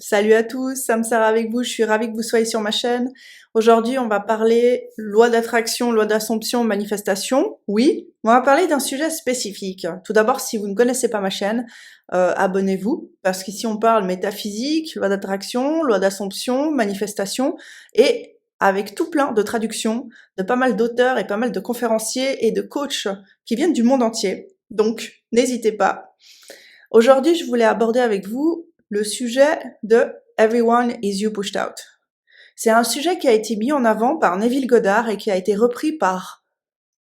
Salut à tous, Sam Sarah avec vous, je suis ravie que vous soyez sur ma chaîne. Aujourd'hui, on va parler loi d'attraction, loi d'assomption, manifestation. Oui, on va parler d'un sujet spécifique. Tout d'abord, si vous ne connaissez pas ma chaîne, abonnez-vous, parce qu'ici on parle métaphysique, loi d'attraction, loi d'assomption, manifestation, et avec tout plein de traductions de pas mal d'auteurs et pas mal de conférenciers et de coachs qui viennent du monde entier. Donc, n'hésitez pas. Aujourd'hui, je voulais aborder avec vous le sujet de Everyone is you pushed out. C'est un sujet qui a été mis en avant par Neville Goddard et qui a été repris par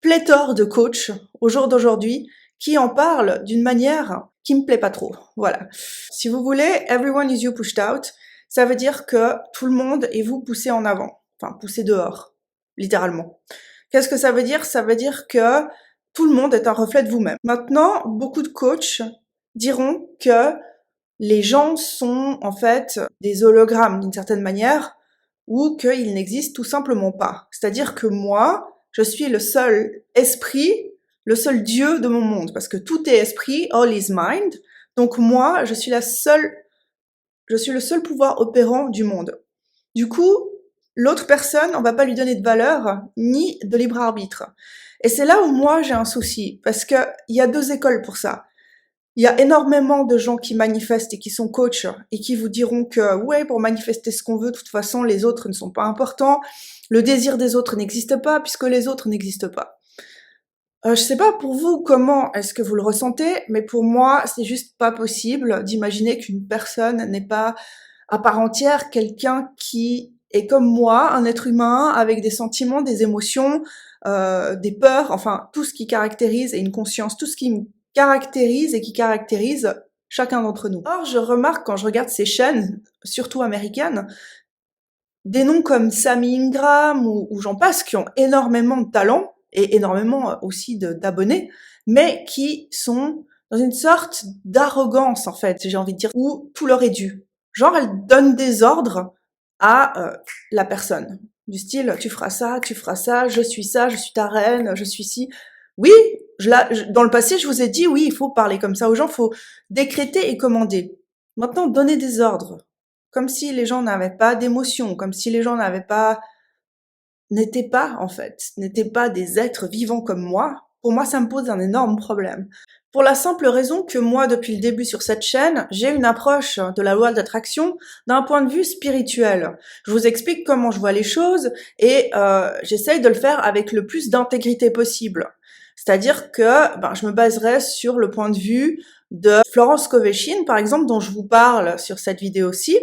pléthore de coachs au jour d'aujourd'hui qui en parlent d'une manière qui me plaît pas trop. Voilà. Si vous voulez, Everyone is you pushed out, ça veut dire que tout le monde est vous poussé en avant. Enfin, poussé dehors. Littéralement. Qu'est-ce que ça veut dire? Ça veut dire que tout le monde est un reflet de vous-même. Maintenant, beaucoup de coachs diront que les gens sont en fait des hologrammes d'une certaine manière, ou qu'ils n'existent tout simplement pas. C'est-à-dire que moi, je suis le seul esprit, le seul Dieu de mon monde, parce que tout est esprit, all is mind. Donc moi, je suis le seul pouvoir opérant du monde. Du coup, l'autre personne, on va pas lui donner de valeur, ni de libre arbitre. Et c'est là où moi j'ai un souci, parce que il y a deux écoles pour ça. Il y a énormément de gens qui manifestent et qui sont coachs et qui vous diront que ouais, pour manifester ce qu'on veut, de toute façon, les autres ne sont pas importants. Le désir des autres n'existe pas puisque les autres n'existent pas. Je sais pas pour vous comment est-ce que vous le ressentez, mais pour moi, c'est juste pas possible d'imaginer qu'une personne n'est pas à part entière quelqu'un qui est comme moi, un être humain avec des sentiments, des émotions, des peurs, enfin tout ce qui caractérise et une conscience, tout ce qui caractérise et qui caractérise chacun d'entre nous. Or, je remarque quand je regarde ces chaînes, surtout américaines, des noms comme Sammy Ingram ou j'en passe, qui ont énormément de talent et énormément aussi d'abonnés, mais qui sont dans une sorte d'arrogance, en fait, j'ai envie de dire, où tout leur est dû. Genre, elles donnent des ordres à la personne. Du style, tu feras ça, je suis ta reine, je suis ci. Oui, dans le passé, je vous ai dit, oui, il faut parler comme ça aux gens, il faut décréter et commander. Maintenant, donner des ordres. Comme si les gens n'avaient pas d'émotion, comme si les gens n'étaient pas, en fait, n'étaient pas des êtres vivants comme moi. Pour moi, ça me pose un énorme problème. Pour la simple raison que moi, depuis le début sur cette chaîne, j'ai une approche de la loi d'attraction d'un point de vue spirituel. Je vous explique comment je vois les choses et j'essaye de le faire avec le plus d'intégrité possible. C'est-à-dire que je me baserai sur le point de vue de Florence Koveshine, par exemple, dont je vous parle sur cette vidéo-ci,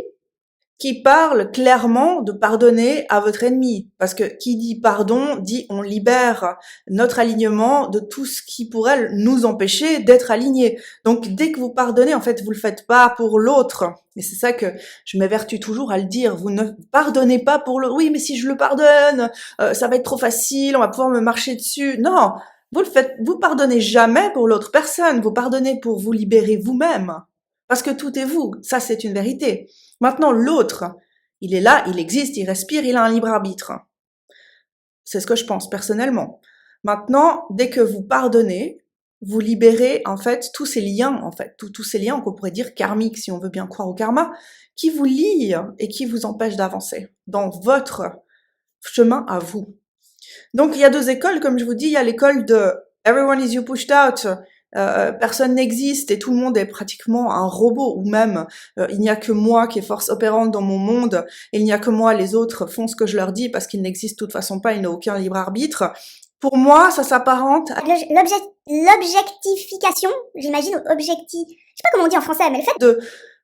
qui parle clairement de pardonner à votre ennemi. Parce que qui dit pardon, dit on libère notre alignement de tout ce qui pourrait nous empêcher d'être alignés. Donc dès que vous pardonnez, en fait, vous le faites pas pour l'autre. Et c'est ça que je m'évertue toujours à le dire. Vous ne pardonnez pas pour le... Oui, mais si je le pardonne, ça va être trop facile, on va pouvoir me marcher dessus. Non, vous pardonnez jamais pour l'autre personne. Vous pardonnez pour vous libérer vous-même. Parce que tout est vous. Ça, c'est une vérité. Maintenant, l'autre, il est là, il existe, il respire, il a un libre arbitre. C'est ce que je pense personnellement. Maintenant, dès que vous pardonnez, vous libérez en fait tous ces liens, en fait, tous ces liens qu'on pourrait dire karmiques, si on veut bien croire au karma, qui vous lient et qui vous empêchent d'avancer dans votre chemin à vous. Donc il y a deux écoles, comme je vous dis, il y a l'école de Everyone is you pushed out, personne n'existe et tout le monde est pratiquement un robot, ou même il n'y a que moi qui est force opérante dans mon monde, et il n'y a que moi, les autres font ce que je leur dis parce qu'ils n'existent de toute façon pas, ils n'ont aucun libre arbitre. Pour moi, ça s'apparente à l'objectification, j'imagine, ou je sais pas comment on dit en français, mais le fait de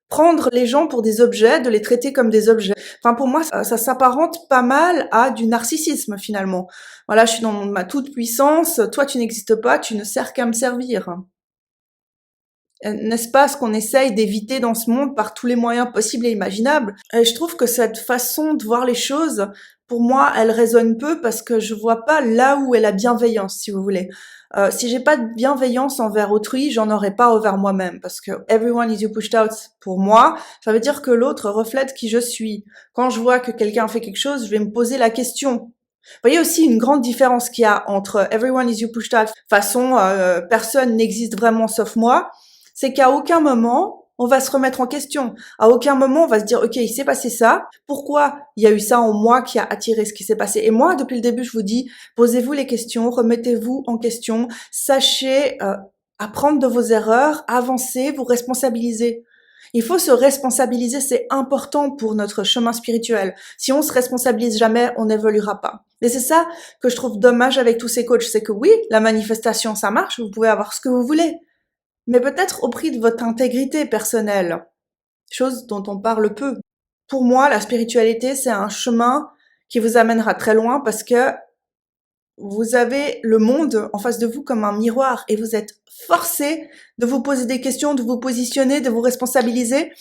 prendre les gens pour des objets, de les traiter comme des objets. Enfin, pour moi, ça s'apparente pas mal à du narcissisme, finalement. Voilà, je suis dans ma toute-puissance, toi tu n'existes pas, tu ne sers qu'à me servir. N'est-ce pas ce qu'on essaye d'éviter dans ce monde par tous les moyens possibles et imaginables? Et je trouve que cette façon de voir les choses, pour moi, elle résonne peu parce que je vois pas là où est la bienveillance, si vous voulez. Si j'ai pas de bienveillance envers autrui, j'en aurai pas envers moi-même, parce que everyone is you pushed out, pour moi, ça veut dire que l'autre reflète qui je suis. Quand je vois que quelqu'un fait quelque chose, je vais me poser la question. Vous voyez aussi une grande différence qu'il y a entre everyone is you pushed out, façon personne n'existe vraiment sauf moi, c'est qu'à aucun moment on va se remettre en question. À aucun moment, on va se dire, OK, il s'est passé ça. Pourquoi il y a eu ça en moi qui a attiré ce qui s'est passé? Et moi, depuis le début, je vous dis, posez-vous les questions, remettez-vous en question, sachez apprendre de vos erreurs, avancer, vous responsabiliser. Il faut se responsabiliser, c'est important pour notre chemin spirituel. Si on se responsabilise jamais, on n'évoluera pas. Et c'est ça que je trouve dommage avec tous ces coachs, c'est que oui, la manifestation, ça marche, vous pouvez avoir ce que vous voulez, mais peut-être au prix de votre intégrité personnelle, chose dont on parle peu. Pour moi, la spiritualité, c'est un chemin qui vous amènera très loin parce que vous avez le monde en face de vous comme un miroir et vous êtes forcé de vous poser des questions, de vous positionner, de vous responsabiliser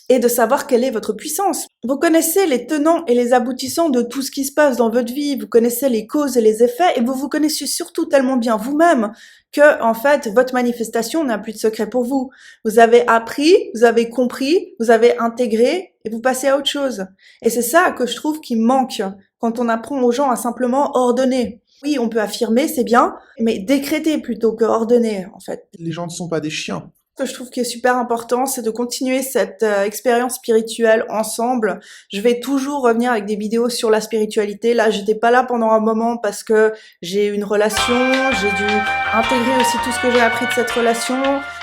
et de savoir quelle est votre puissance. Vous connaissez les tenants et les aboutissants de tout ce qui se passe dans votre vie, vous connaissez les causes et les effets et vous vous connaissez surtout tellement bien vous-même que, en fait, votre manifestation n'a plus de secret pour vous. Vous avez appris, vous avez compris, vous avez intégré et vous passez à autre chose. Et c'est ça que je trouve qui manque quand on apprend aux gens à simplement ordonner. Oui, on peut affirmer, c'est bien, mais décréter plutôt que ordonner, en fait. Les gens ne sont pas des chiens. Ce que je trouve qui est super important, c'est de continuer cette expérience spirituelle ensemble. Je vais toujours revenir avec des vidéos sur la spiritualité. Là, j'étais pas là pendant un moment parce que j'ai eu une relation, j'ai dû intégrer aussi tout ce que j'ai appris de cette relation.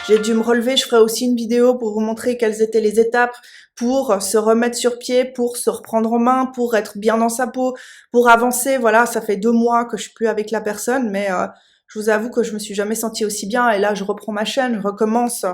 J'ai dû me relever. Je ferai aussi une vidéo pour vous montrer quelles étaient les étapes pour se remettre sur pied, pour se reprendre en main, pour être bien dans sa peau, pour avancer. Voilà, ça fait 2 mois que je suis plus avec la personne, mais je vous avoue que je me suis jamais sentie aussi bien et là je reprends ma chaîne, je recommence.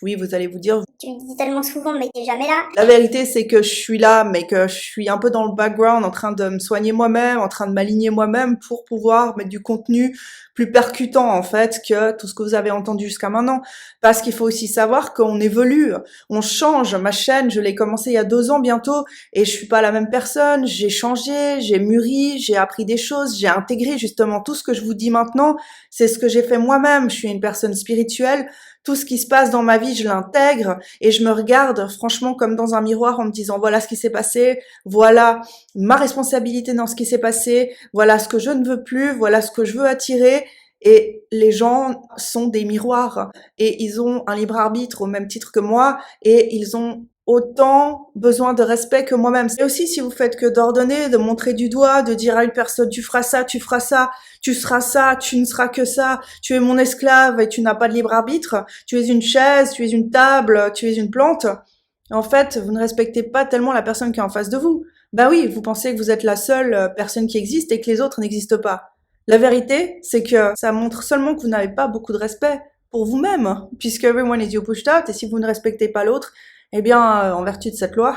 Oui, vous allez vous dire. Tu me dis tellement souvent, mais t'es jamais là. La vérité c'est que je suis là, mais que je suis un peu dans le background, en train de me soigner moi-même, en train de m'aligner moi-même pour pouvoir mettre du contenu plus percutant en fait que tout ce que vous avez entendu jusqu'à maintenant. Parce qu'il faut aussi savoir qu'on évolue, on change. Ma chaîne, je l'ai commencé il y a 2 ans bientôt et je suis pas la même personne. J'ai changé, j'ai mûri, j'ai appris des choses, j'ai intégré justement tout ce que je vous dis maintenant. C'est ce que j'ai fait moi-même. Je suis une personne spirituelle. Tout ce qui se passe dans ma vie, je l'intègre et je me regarde franchement comme dans un miroir en me disant voilà ce qui s'est passé, voilà ma responsabilité dans ce qui s'est passé, voilà ce que je ne veux plus, voilà ce que je veux attirer. Et les gens sont des miroirs et ils ont un libre arbitre au même titre que moi et ils ont autant besoin de respect que moi-même. Et aussi, si vous faites que d'ordonner, de montrer du doigt, de dire à une personne tu feras ça, tu feras ça, tu seras ça, tu ne seras que ça, tu es mon esclave et tu n'as pas de libre arbitre, tu es une chaise, tu es une table, tu es une plante. En fait, vous ne respectez pas tellement la personne qui est en face de vous. Bah oui, vous pensez que vous êtes la seule personne qui existe et que les autres n'existent pas. La vérité, c'est que ça montre seulement que vous n'avez pas beaucoup de respect pour vous-même, puisque everyone is you pushed out, et si vous ne respectez pas l'autre, eh bien, en vertu de cette loi,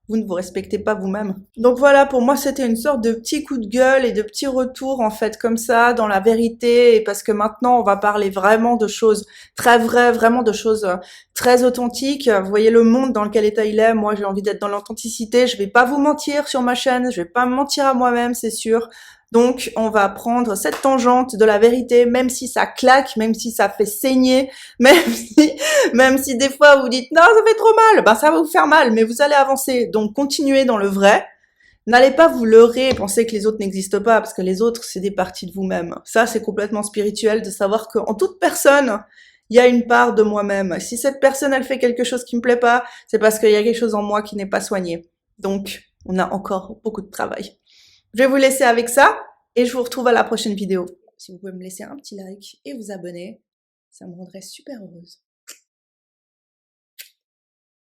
vous ne vous respectez pas vous-même. Donc voilà, pour moi, c'était une sorte de petit coup de gueule et de petit retour, en fait, comme ça, dans la vérité, et parce que maintenant, on va parler vraiment de choses très vraies, vraiment de choses très authentiques. Vous voyez le monde dans lequel état il est, moi, j'ai envie d'être dans l'authenticité, je vais pas vous mentir sur ma chaîne, je vais pas me mentir à moi-même, c'est sûr. Donc, on va prendre cette tangente de la vérité, même si ça claque, même si ça fait saigner, même si des fois vous dites non, ça fait trop mal, ben ça va vous faire mal, mais vous allez avancer. Donc, continuez dans le vrai. N'allez pas vous leurrer et penser que les autres n'existent pas, parce que les autres, c'est des parties de vous-même. Ça, c'est complètement spirituel de savoir qu'en toute personne, il y a une part de moi-même. Si cette personne, elle fait quelque chose qui me plaît pas, c'est parce qu'il y a quelque chose en moi qui n'est pas soigné. Donc, on a encore beaucoup de travail. Je vais vous laisser avec ça et je vous retrouve à la prochaine vidéo. Si vous pouvez me laisser un petit like et vous abonner, ça me rendrait super heureuse.